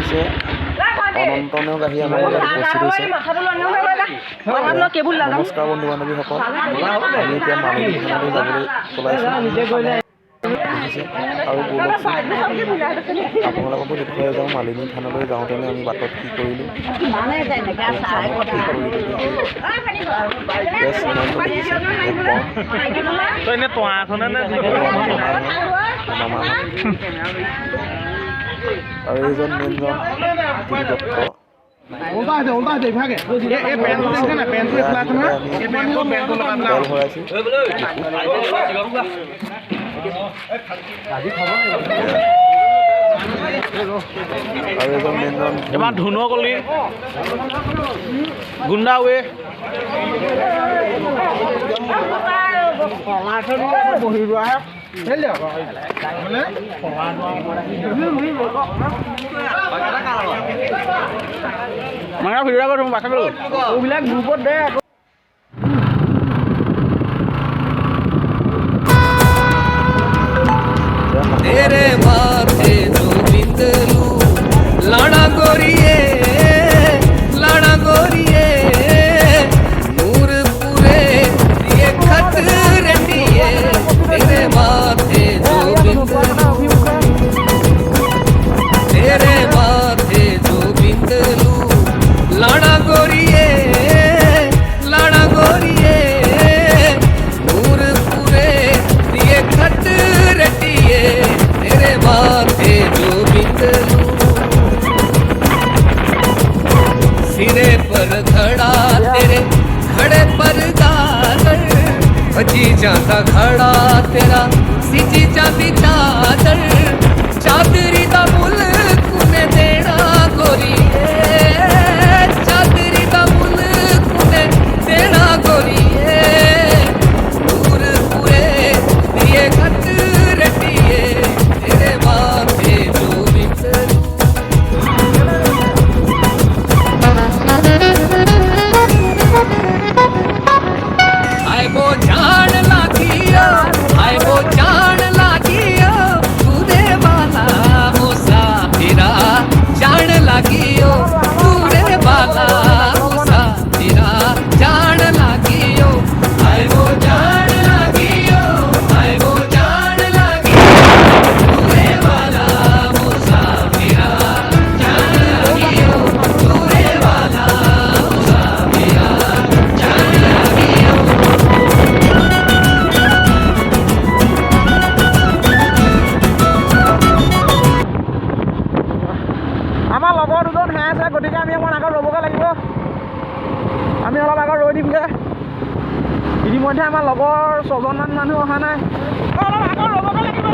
আহিছে অনন্ত নেওগ আহি আমাৰ মাজত উপস্থিত হৈছে। নমস্কাৰ বন্ধু বান্ধৱীসকল, আমি এতিয়া মালিনী থানালৈ যাবলৈ ওলাইছোঁ। দেখিছে আৰু ব'লকচোন আপোনালোককো দেখুৱাই যাওঁ মালিনী থানালৈ যাওঁতেনে আমি বাটত কি কৰিলোঁ। আৰু এইজন মেইনজন দত্ত এবাৰ ধুনো কলি গুণ্ডাৱে বহি ৰোৱা মানে ভিডিঅ' কৰি বাছা এইবিলাক গ্ৰুপত দে तेरे माथे जो बिंदलू लाड़ा गोरिए नूर पूरे ये खत रटिए तेरे माथे जो बिंदलू तेरे माथे जो बिंदलू लाड़ा गोरिए नूर पूरे ये खत रटिए तेरे माथे जो बिंदलू सिरे पर खड़ा तेरे खड़े पर गागर बची जाता खड़ा तेरा सिची जाती चादर चादरी दा मुल कुने देना गोरी चादरी दा मुल कुने देना गोरी नूर पूरे दिए खत रटिए तेरे माथे जो बिंदलू आए वो जान लागियो तूने वाला मुसाफिरा जान लागियो तूने वाला मुसाफिरा जान लागियो आए वो जान लागियो तूने वाला मुसाफिरा जान लागियो तूने वाला मुसाफिरा जान लागियो আমাৰ লগৰ দুজন হে আছে, গতিকে আমি অকণ আগত ৰ'বগৈ লাগিব। আমি অলপ আগত ৰৈ দিমগৈ। ইতিমধ্যে আমাৰ লগৰ 6জনমান মানুহ অহা নাই, অলপ আগত ৰ'বগৈ লাগিব।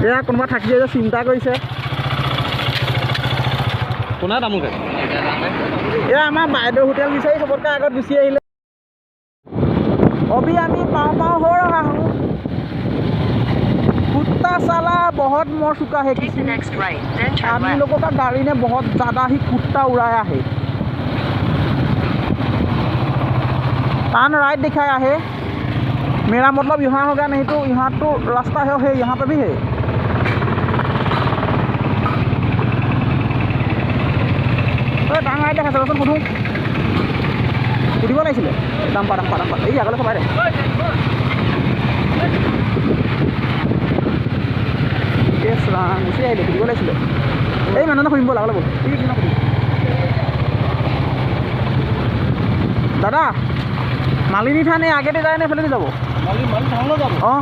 এয়া কোনোবা থাকি যে চিন্তা কৰিছে কোনা তামোকে এয়া আমাৰ বাইদেউ হোটেল বিচাৰি চবতকৈ আগত গুচি আহিলে। अभी আমি पाँव हो रहा हूँ। कुत्ता साला बहुत मोर चुका है किसी आदमी लोगों का गाड़ी ने बहुत ज़्यादा ही कुत्ता उड़ाया है। टर्न राइट दिखाया है, मेरा मतलब यहाँ होगा, नहीं तो यहाँ तो रास्ता है यहाँ पे भी है। গাড়ী দেখাইছে ৰচোন সুধোঁ সুধিব লাগিছিলে দাম্পাৰ এই আগলৈ চপাই দে কেছ ৰাম গুচি আহিলে সুধিব লাগিছিলে এই মানুহজনক সুধিব ব'ল আগলৈ ব'ল ঠিক আছে সুধিম দাদা মালিনী থান এই আগেদি যায় নে এইফালেদি যাব অঁ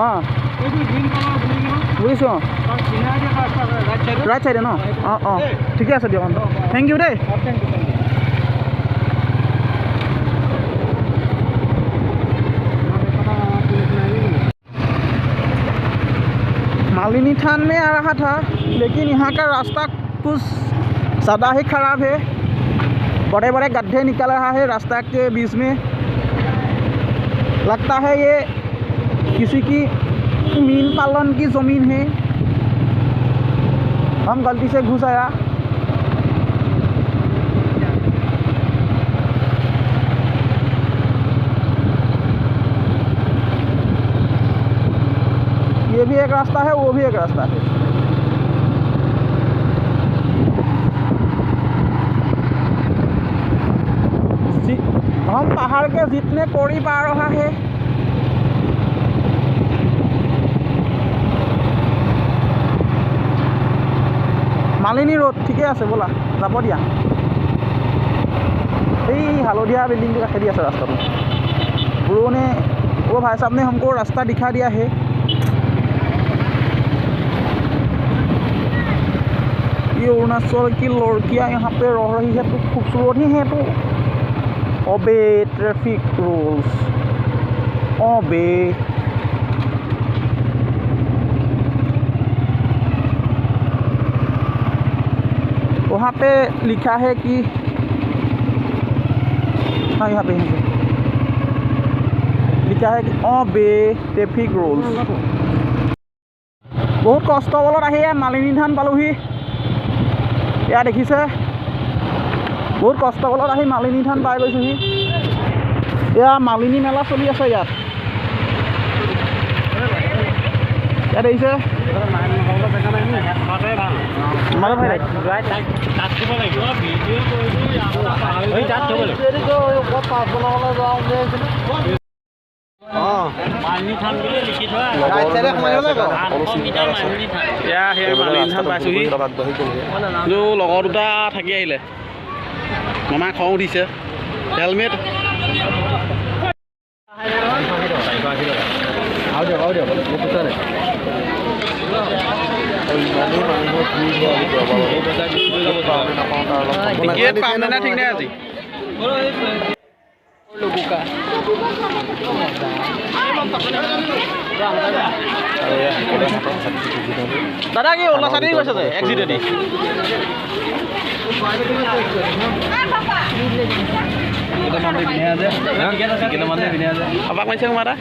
অঁ বুজিছোঁ অঁ ৰাইট চাইডে ন অঁ অঁ ঠিকে আছে দিয়ক থেংক ইউ দেই मालिनी थान में आ रहा था लेकिन यहाँ का रास्ता कुछ ज़्यादा ही ख़राब है बड़े बड़े गड्ढे निकल रहा है रास्ता के बीच में लगता है ये किसी की मीन पालन की ज़मीन है हम गलती से घुस आया ये भी एक रास्ता है वो भी एक रास्ता है हम पहाड़ के जितने कोड़ी पा रहा है मालिनी रोड ठीके আছে बोला যাব দিয়া এই হালদিয়া बिल्डिंग का खेदी আছে रास्ता में ब्रो ने वो भाई साहब ने हमको रास्ता दिखा दिया है ये अरुणाचल की लड़कियां यहाँ पे रह रही है तो खूबसूरत ही है तो ओबे ट्रैफिक रूल्स ओबे वहाँ पे लिखा है कि हाँ यहाँ पे लिखा है कि ओबे ट्रैफिक रूल्स बहुत कष्ट बলত आহি मालिनी थान पालोহি या देखिছে बहुत कष्ट बলত आহি मालिनी थान पाই গৈছোহি या मालिनी मेला चलि আছে ইয়াত দেখিছে লগৰ দুটা থাকি আহিলে মামা খং উঠিছে হেলমেট টিকেট পাম নে ঠিক নাই আজি দাদা কি ওলা চাটি গৈছে যে এক্সিডেণ্ট আবাক মাৰিছে কুমাৰা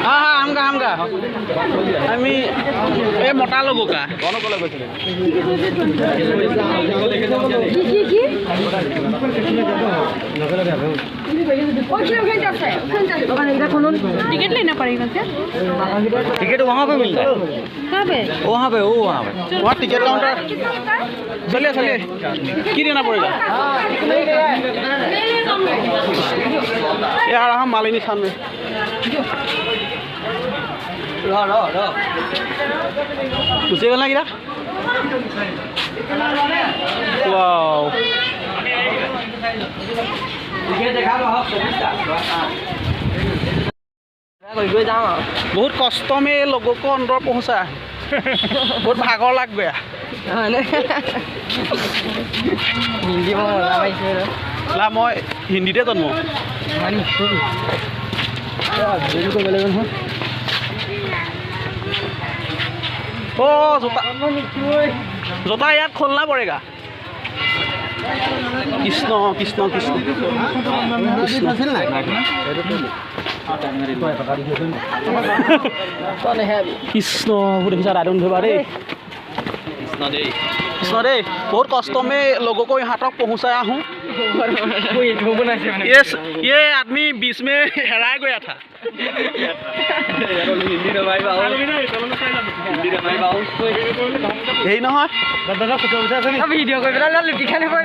हाँ हाँ हमका আমি এই মতা লগো কা কোন কলে গৈছিলে टिकट लेना पड़ेगा क्या? टिकट वहाँ पे मिलता है कहाँ पे? वहाँ पे वहाँ टिकट काउंटर चलिए की देना पड़ेगा यार हम मालिनी थान में गुसी गल ना किरा वाओ बहुत कष्ट में लोगों को अंदर पहुँचा बहुत भागर लग गया हिंदी ला मैं हिंदी जन्म ओ जोता याद खोलना पड़ेगा कृष्ण कृष्ण कृष्ण कृष्ण देखा दादन धोबा दे कृष्ण दे बहुत कष्ट में लोगों को यहाँ तक पहुँचाया हूँ ये आदमी बीच में हेराय गया था यही নহয় वीडियो कर रहा लुटी खाने पर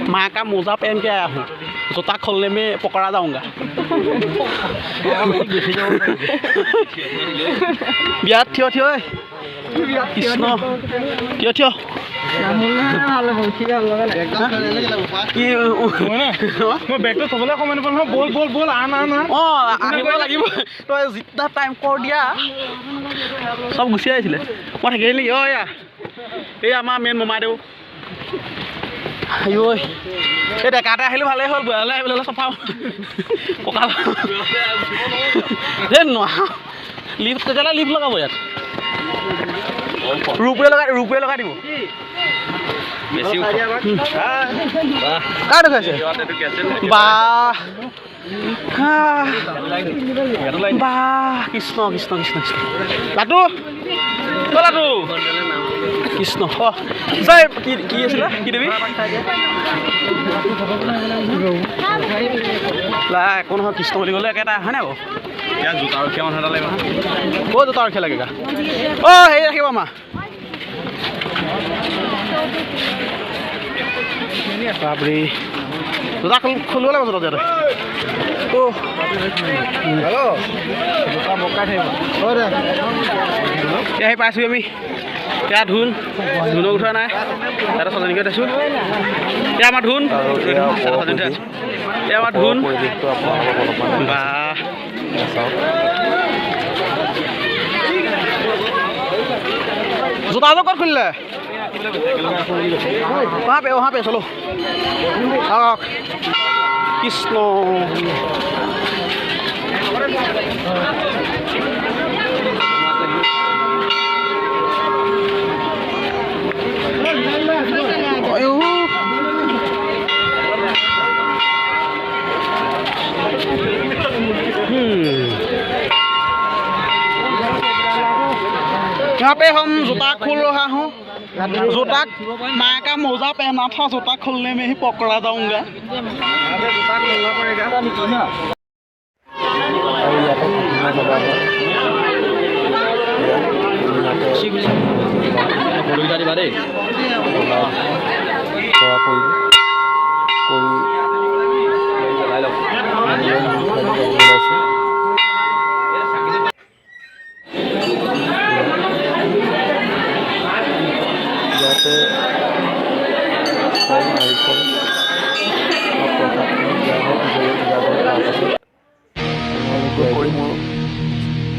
माँ का मोजा पहन के आया हूँ जूता खोलने में पकड़ा जाऊंगा बियात थियो थियो कृष्ण थियो थियो মই বেগটো থবলৈ সময় নাপালো নহয় বল বল বল আন আন আন অঁ আহিব লাগিব তই জিতা টাইম কৰ দিয়া চব গুচি আহিছিলে মই থাকি আহিলি অ' এয়া এই আমাৰ মেইন মোমাইদেউ আইঐ এই ডেকাতে আহিলোঁ ভালেই হ'ল বুঢ়ালৈ আহিবলৈ হ'লে চফা পকা দেই নোৱাৰা লিফ্ট তেতিয়াহ'লে লিফ্ট লগাব ইয়াত ৰূপে লগাই দিব কাৰ দেখাইছে বাহ বাহ কৃষ্ণ কৃষ্ণ কৃষ্ণ কৃষ্ণ লাটু লাটু কৃষ্ণ জয় কি আছিলে কি দেবী একো নহয় কৃষ্ণ বুলি ক'লে একেটা হয় নাই বাৰু ইয়াত জোতা ৰখীয়া মানুহ এটা লাগিব ক'ত জোতা ৰখীয়া লাগে অ' হেৰি ৰাখিব মা বাপৰে জোতা খুলিব লাগিব জোতা ইয়াতে আহি পাইছোঁ আমি এয়া ধুনক উঠোৱা নাই তাতে সজনীকৈ দিছোঁ এয়া আমাৰ ধুন এয়া আমাৰ ধুন বা জোতাযোৰ ক'ত খুলিলে ওহাপে চলো কৃষ্ণ यहाँ पे हम जूता खोल रहा हूँ जूता माँ का मोजा पहना था जूता खोलने में ही पकड़ा जाऊंगा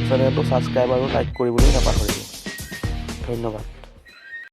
চেনেলটো ছাবস্ক্ৰাইব আৰু লাইক কৰিবলৈ নাপাহৰিব ধন্যবাদ।